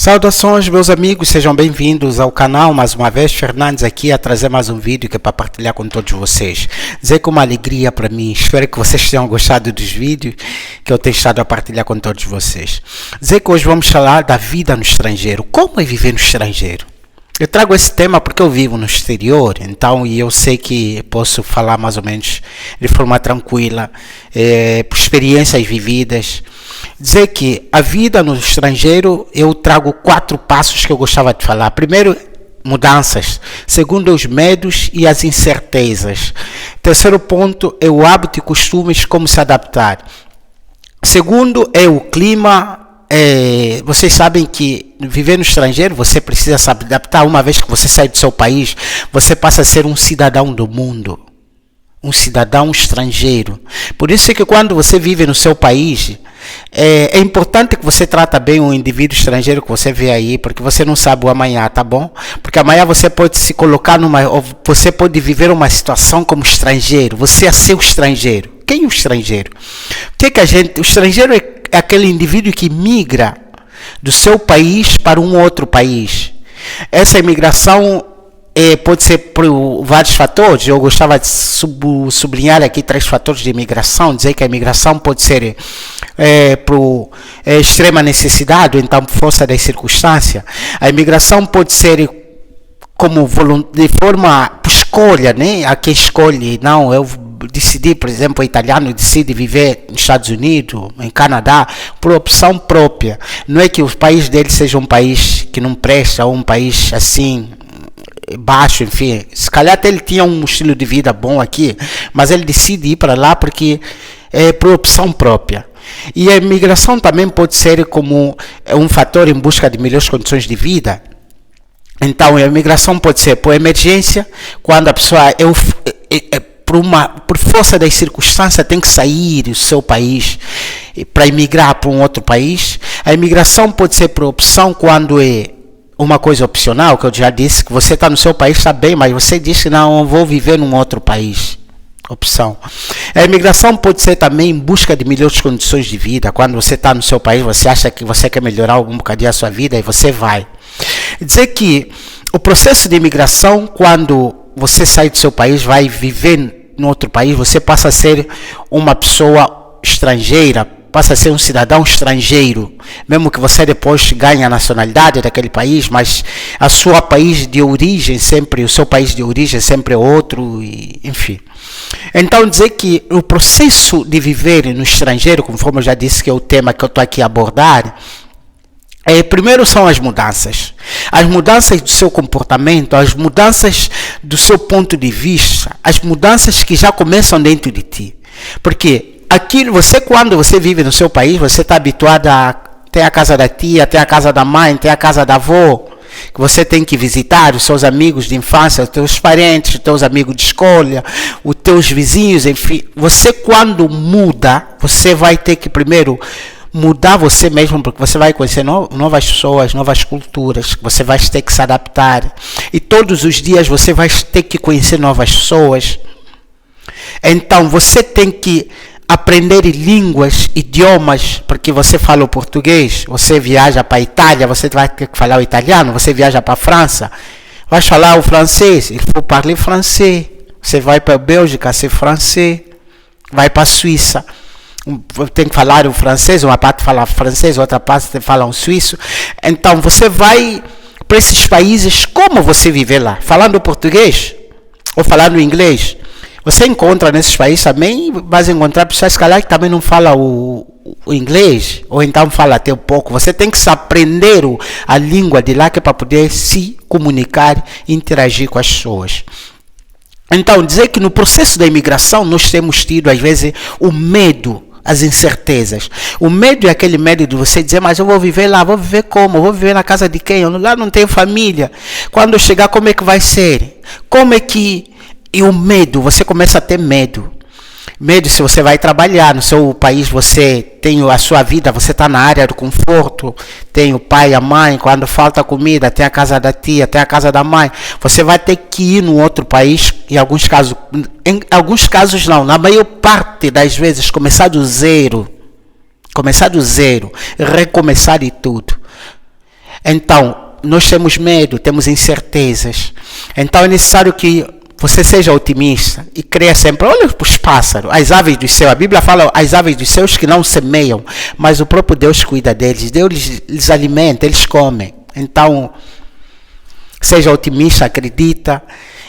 Saudações, meus amigos, sejam bem-vindos ao canal. Mais uma vez, Fernandes aqui a trazer mais um vídeo que é para partilhar com todos vocês. Dizer que é uma alegria para mim, espero que vocês tenham gostado dos vídeos que eu tenho estado a partilhar com todos vocês. Dizer que hoje vamos falar da vida no estrangeiro, como é viver no estrangeiro. Eu trago esse tema porque eu vivo no exterior, então eu sei que posso falar mais ou menos de forma tranquila, por experiências vividas. Dizer que a vida no estrangeiro, eu trago 4 passos que eu gostava de falar. Primeiro, mudanças. Segundo, os medos e as incertezas. Terceiro ponto é o hábito e costumes, como se adaptar. Segundo é o clima. Vocês sabem que viver no estrangeiro você precisa se adaptar. Uma vez que você sai do seu país, você passa a ser um cidadão do mundo, um cidadão estrangeiro. Por isso é que quando você vive no seu país, é importante que você trata bem o indivíduo estrangeiro que você vê aí, porque você não sabe o amanhã, tá bom? Porque amanhã você pode se colocar você pode viver uma situação como estrangeiro, você é seu estrangeiro. Quem é o estrangeiro? O estrangeiro é aquele indivíduo que migra do seu país para um outro país. Essa imigração pode ser por vários fatores. Eu gostava de sublinhar aqui 3 fatores de imigração. Dizer que a imigração pode ser por extrema necessidade, ou então por força das circunstâncias. A imigração pode ser como de forma por escolha, né? A quem escolhe, não, eu decidi, por exemplo, o italiano decide viver nos Estados Unidos, em Canadá, por opção própria. Não é que o país dele seja um país que não presta, ou um país assim baixo, enfim. Se calhar até ele tinha um estilo de vida bom aqui, mas ele decide ir para lá porque é por opção própria. E a imigração também pode ser como um fator em busca de melhores condições de vida. Então, a imigração pode ser por emergência, quando a pessoa por força das circunstâncias tem que sair do seu país para emigrar para um outro país. A imigração pode ser por opção, quando é uma coisa opcional, que eu já disse, que você está no seu país, está bem, mas você diz que não, eu vou viver num outro país. Opção. A imigração pode ser também em busca de melhores condições de vida. Quando você está no seu país, você acha que você quer melhorar um bocadinho a sua vida e você vai. Dizer que o processo de imigração, quando você sai do seu país, vai viver em outro país, você passa a ser uma pessoa estrangeira, passa a ser um cidadão estrangeiro, mesmo que você depois ganhe a nacionalidade daquele país, mas o seu país de origem sempre é outro, enfim. Então, dizer que o processo de viver no estrangeiro, conforme eu já disse que é o tema que eu estou aqui a abordar, primeiro são as mudanças do seu comportamento, as mudanças do seu ponto de vista, as mudanças que já começam dentro de ti. Porque quando você vive no seu país, você está habituado a ter a casa da tia, ter a casa da mãe, ter a casa da avó, que você tem que visitar os seus amigos de infância, os teus parentes, os teus amigos de escola, os teus vizinhos, enfim. Você, quando muda, você vai ter que primeiro mudar você mesmo, porque você vai conhecer novas pessoas, novas culturas, você vai ter que se adaptar. E todos os dias você vai ter que conhecer novas pessoas. Então, você tem que aprender línguas, idiomas, porque você fala o português, você viaja para a Itália, você vai ter que falar o italiano, você viaja para a França, vai falar o francês, il faut parler français. Você vai para a Bélgica, c'est français. Vai para a Suíça, tem que falar o francês, uma parte fala francês, outra parte fala o suíço. Então, você vai para esses países, como você viver lá? Falando português ou falando inglês? Você encontra nesses países também, vai encontrar pessoas que também não falam o inglês, ou então fala até um pouco. Você tem que aprender a língua de lá, que é para poder se comunicar e interagir com as pessoas. Então, dizer que no processo da imigração nós temos tido, às vezes, o medo, as incertezas. O medo é aquele medo de você dizer, mas eu vou viver lá, vou viver como? Eu vou viver na casa de quem? Lá não tenho família. Quando eu chegar, como é que vai ser? Como é que... E o medo, você começa a ter medo. Medo se você vai trabalhar no seu país, você tem a sua vida, você está na área do conforto, tem o pai, a mãe, quando falta comida, tem a casa da tia, tem a casa da mãe. Você vai ter que ir no outro país, em alguns casos não, na maior parte das vezes, começar do zero, recomeçar de tudo. Então, nós temos medo, temos incertezas. Então, é necessário que você seja otimista e creia sempre. Olha para os pássaros, as aves do céu. A Bíblia fala as aves dos céus que não semeiam, mas o próprio Deus cuida deles. Deus lhes alimenta, eles comem. Então, seja otimista, acredita,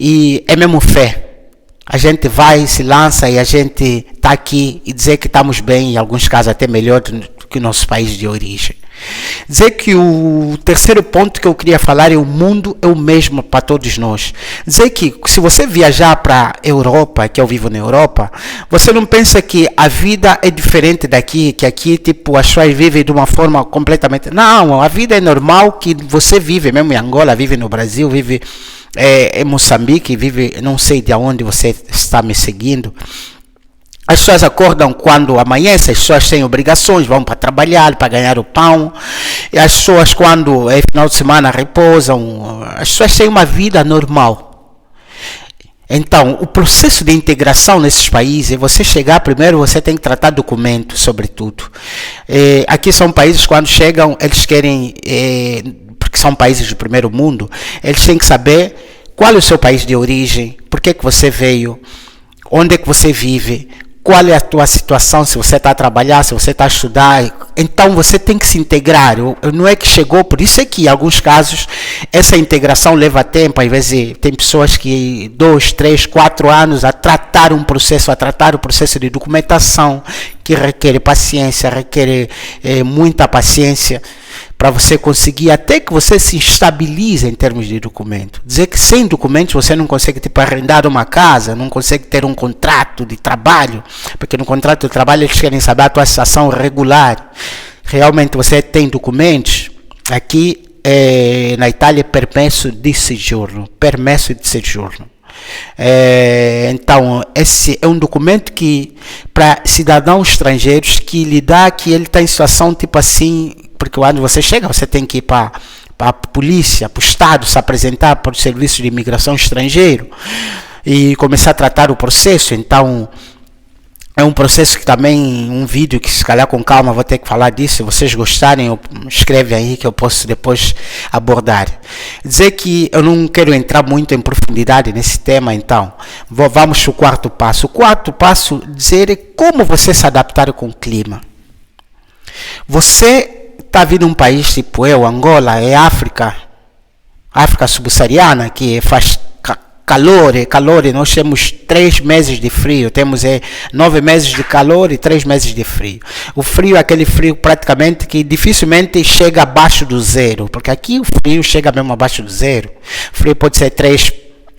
e é mesmo fé. A gente vai, se lança e a gente está aqui e dizer que estamos bem, em alguns casos até melhor do que o nosso país de origem. Dizer que o terceiro ponto que eu queria falar é o mundo é o mesmo para todos nós. Dizer que se você viajar para a Europa, que eu vivo na Europa, você não pensa que a vida é diferente daqui, que aqui tipo as pessoas vivem de uma forma completamente... Não, a vida é normal que você vive, mesmo em Angola, vive no Brasil, vive em Moçambique, vive, não sei de onde você está me seguindo. As pessoas acordam quando amanhece, as pessoas têm obrigações, vão para trabalhar, para ganhar o pão. E as pessoas, quando é final de semana, repousam. As pessoas têm uma vida normal. Então, o processo de integração nesses países, você chegar primeiro, você tem que tratar documentos, sobretudo. Aqui são países, quando chegam, eles querem, porque são países do primeiro mundo, eles têm que saber qual é o seu país de origem, por que você veio, onde é que você vive, qual é a tua situação, se você está a trabalhar, se você está a estudar. Então você tem que se integrar. Não é que chegou, por isso é que em alguns casos essa integração leva tempo. Às vezes tem pessoas que 2, 3, 4 anos a tratar o processo de documentação, que requer paciência, requer muita paciência, para você conseguir, até que você se estabilize em termos de documento. Dizer que sem documentos você não consegue tipo, arrendar uma casa, não consegue ter um contrato de trabalho, porque no contrato de trabalho eles querem saber a tua situação regular. Realmente você tem documentos, aqui na Itália é permesso de soggiorno. Então, esse é um documento que, para cidadãos estrangeiros, que lhe dá que ele está em situação tipo assim, porque quando você chega, você tem que ir para a polícia, para o Estado, se apresentar para o serviço de imigração estrangeiro e começar a tratar o processo. Então, é um processo que também, um vídeo que se calhar com calma vou ter que falar disso. Se vocês gostarem, escreve aí que eu posso depois abordar. Dizer que eu não quero entrar muito em profundidade nesse tema, então vamos para o quarto passo. O quarto passo, dizer é como você se adaptar com o clima. Você está vindo um país tipo Angola, é África subsaariana, que faz calor, nós temos 3 meses de frio, temos 9 meses de calor e 3 meses de frio. O frio é aquele frio praticamente que dificilmente chega abaixo do zero, porque aqui o frio chega mesmo abaixo do zero. O frio pode ser 3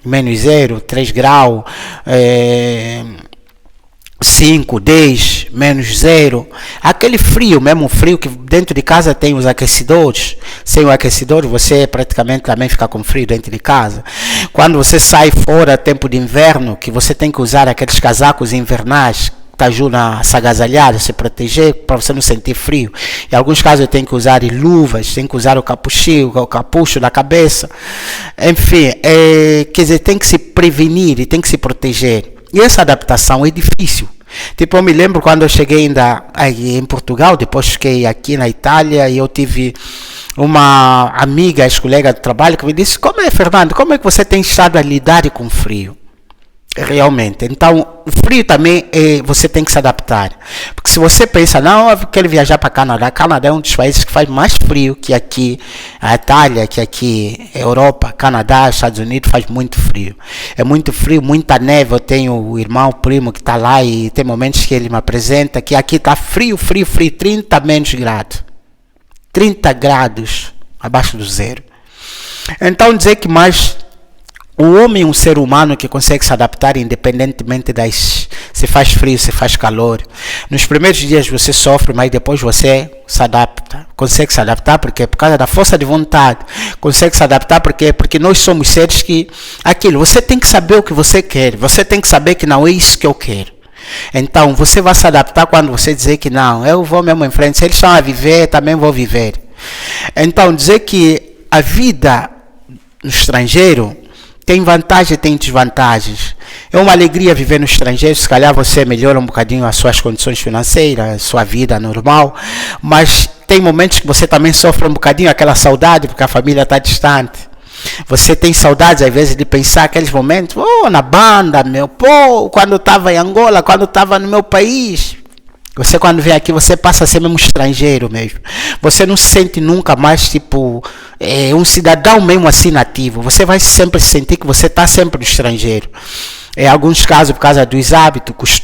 menos 0, 3 graus, 5, 10, menos 0. Aquele frio, mesmo frio que dentro de casa tem os aquecedores. Sem o aquecedor você praticamente também fica com frio dentro de casa. Quando você sai fora, tempo de inverno, que você tem que usar aqueles casacos invernais que ajudam a se agasalhar, a se proteger, para você não sentir frio. Em alguns casos eu tenho que usar luvas, tenho que usar o capucho da cabeça. Enfim, quer dizer, tem que se prevenir e tem que se proteger. E essa adaptação é difícil. Tipo, eu me lembro quando eu cheguei ainda aí em Portugal, depois fiquei aqui na Itália e eu tive uma amiga, ex-colega de trabalho, que me disse: Fernando, como é que você tem estado a lidar com o frio? Realmente, então o frio também você tem que se adaptar, porque se você pensa, não, eu quero viajar para Canadá é um dos países que faz mais frio que aqui, a Itália, que aqui, Europa, Canadá, Estados Unidos faz muito frio, é muito frio, muita neve. Eu tenho o irmão, o primo que está lá e tem momentos que ele me apresenta que aqui está frio, 30 menos graus, 30 graus abaixo do zero. Então dizer que mais o homem é um ser humano que consegue se adaptar independentemente se faz frio, se faz calor. Nos primeiros dias você sofre, mas depois você se adapta. Consegue se adaptar porque por causa da força de vontade. Consegue se adaptar porque nós somos seres que você tem que saber o que você quer. Você tem que saber que não é isso que eu quero. Então você vai se adaptar quando você dizer que não, eu vou mesmo em frente. Se eles estão a viver, também vou viver. Então dizer que a vida no estrangeiro tem vantagens e tem desvantagens. É uma alegria viver no estrangeiro. Se calhar você melhora um bocadinho as suas condições financeiras, a sua vida normal, mas tem momentos que você também sofre um bocadinho aquela saudade, porque a família está distante. Você tem saudades, às vezes, de pensar aqueles momentos, na banda, meu, quando estava em Angola, quando estava no meu país. Você, quando vem aqui, você passa a ser mesmo estrangeiro mesmo. Você não se sente nunca mais, tipo, um cidadão mesmo assim nativo. Você vai sempre sentir que você está sempre no estrangeiro. Em alguns casos, por causa dos hábitos, costumes.